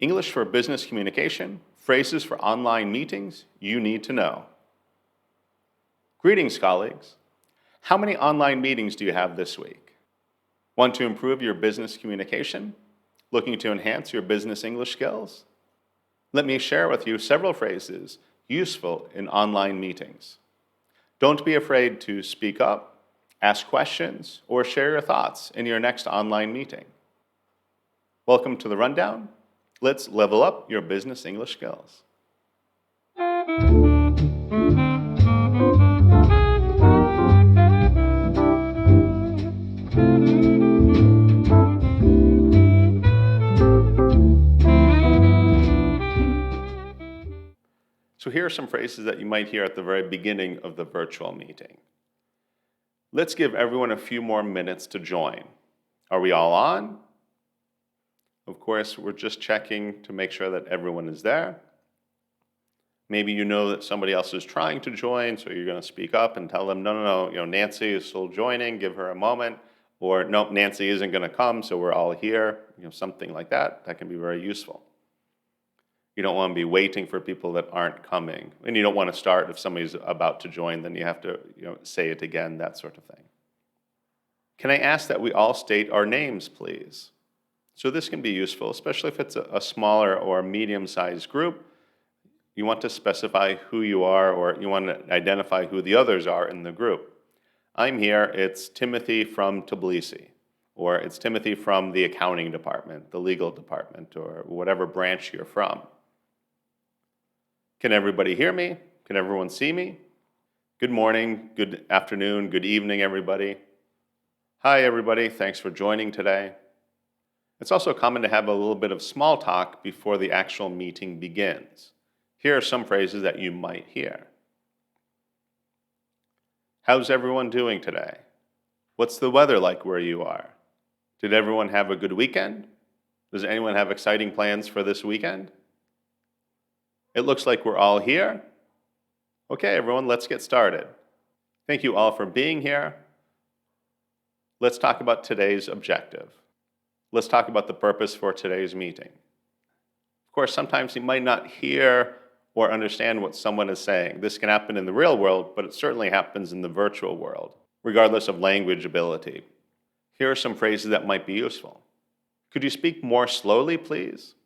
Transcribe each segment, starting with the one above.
English for business communication, phrases for online meetings you need to know. Greetings, colleagues. How many online meetings do you have this week? Want to improve your business communication? Looking to enhance your business English skills? Let me share with you several phrases useful in online meetings. Don't be afraid to speak up, ask questions, or share your thoughts in your next online meeting. Welcome to the Rundown. Let's level up your business English skills. So here are some phrases that you might hear at the very beginning of the virtual meeting. Let's give everyone a few more minutes to join. Are we all on? Of course, we're just checking to make sure that everyone is there. Maybe you know that somebody else is trying to join, so you're going to speak up and tell them, no, Nancy is still joining, give her a moment. Or, no, Nancy isn't going to come, so we're all here, something like that. That can be very useful. You don't want to be waiting for people that aren't coming. And you don't want to start if somebody's about to join, then you have to say it again, that sort of thing. Can I ask that we all state our names, please? So this can be useful, especially if it's a smaller or medium-sized group. You want to specify who you are, or you want to identify who the others are in the group. I'm here, it's Timothy from Tbilisi, or it's Timothy from the accounting department, the legal department, or whatever branch you're from. Can everybody hear me? Can everyone see me? Good morning, good afternoon, good evening, everybody. Hi, everybody. Thanks for joining today. It's also common to have a little bit of small talk before the actual meeting begins. Here are some phrases that you might hear. How's everyone doing today? What's the weather like where you are? Did everyone have a good weekend? Does anyone have exciting plans for this weekend? It looks like we're all here. Okay, everyone, let's get started. Thank you all for being here. Let's talk about today's objective. Let's talk about the purpose for today's meeting. Of course, sometimes you might not hear or understand what someone is saying. This can happen in the real world, but it certainly happens in the virtual world, regardless of language ability. Here are some phrases that might be useful. Could you speak more slowly, please?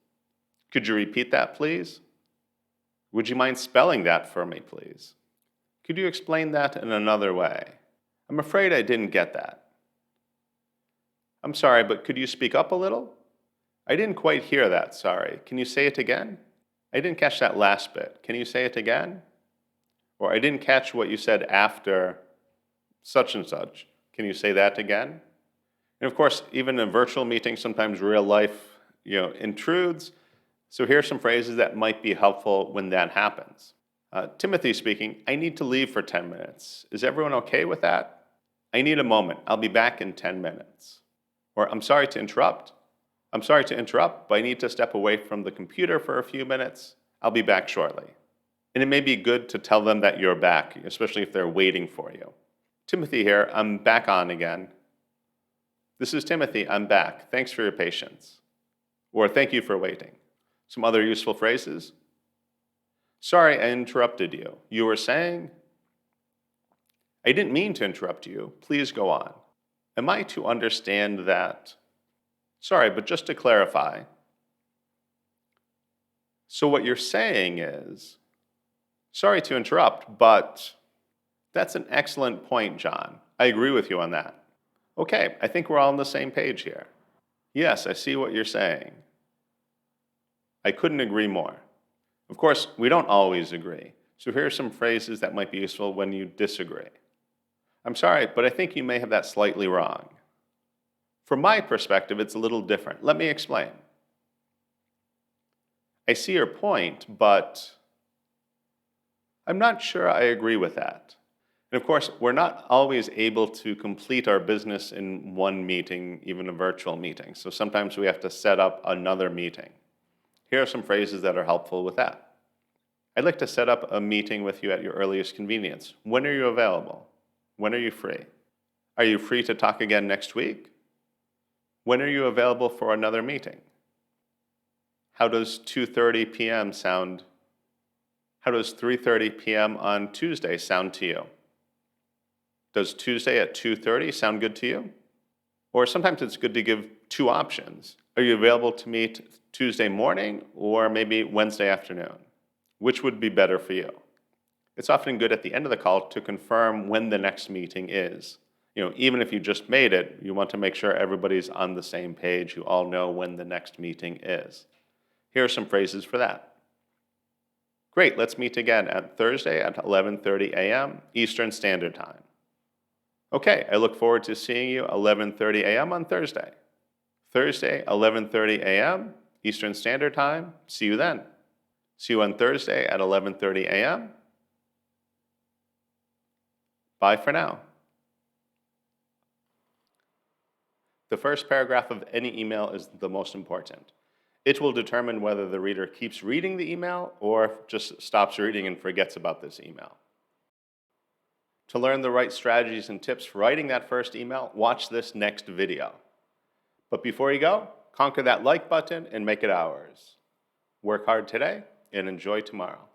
Could you repeat that, please? Would you mind spelling that for me, please? Could you explain that in another way? I'm afraid I didn't get that. I'm sorry, but could you speak up a little? I didn't quite hear that, sorry. Can you say it again? I didn't catch that last bit. Can you say it again? Or I didn't catch what you said after such and such. Can you say that again? And of course, even in a virtual meeting, sometimes real life, intrudes. So here are some phrases that might be helpful when that happens. Timothy speaking, I need to leave for 10 minutes. Is everyone okay with that? I need a moment. I'll be back in 10 minutes. Or I'm sorry to interrupt. I'm sorry to interrupt, but I need to step away from the computer for a few minutes. I'll be back shortly. And it may be good to tell them that you're back, especially if they're waiting for you. Timothy here, I'm back on again. This is Timothy, I'm back. Thanks for your patience. Or thank you for waiting. Some other useful phrases. Sorry, I interrupted you. You were saying? I didn't mean to interrupt you. Please go on. Am I to understand that? Sorry, but just to clarify. So what you're saying is, sorry to interrupt, but that's an excellent point, John. I agree with you on that. Okay, I think we're all on the same page here. Yes, I see what you're saying. I couldn't agree more. Of course, we don't always agree. So here are some phrases that might be useful when you disagree. I'm sorry, but I think you may have that slightly wrong. From my perspective, it's a little different. Let me explain. I see your point, but I'm not sure I agree with that. And of course, we're not always able to complete our business in one meeting, even a virtual meeting. So sometimes we have to set up another meeting. Here are some phrases that are helpful with that. I'd like to set up a meeting with you at your earliest convenience. When are you available? When are you free? Are you free to talk again next week? When are you available for another meeting? How does 2:30 p.m. sound? How does 3:30 p.m. on Tuesday sound to you? Does Tuesday at 2:30 sound good to you? Or sometimes it's good to give two options. Are you available to meet Tuesday morning or maybe Wednesday afternoon? Which would be better for you? It's often good at the end of the call to confirm when the next meeting is. Even if you just made it, you want to make sure everybody's on the same page. You all know when the next meeting is. Here are some phrases for that. Great, let's meet again at Thursday at 11:30 a.m. Eastern Standard Time. Okay, I look forward to seeing you 11:30 a.m. on Thursday. Thursday, 11:30 a.m. Eastern Standard Time. See you then. See you on Thursday at 11:30 a.m. Bye for now. The first paragraph of any email is the most important. It will determine whether the reader keeps reading the email or just stops reading and forgets about this email. To learn the right strategies and tips for writing that first email, watch this next video. But before you go, conquer that like button and make it ours. Work hard today and enjoy tomorrow.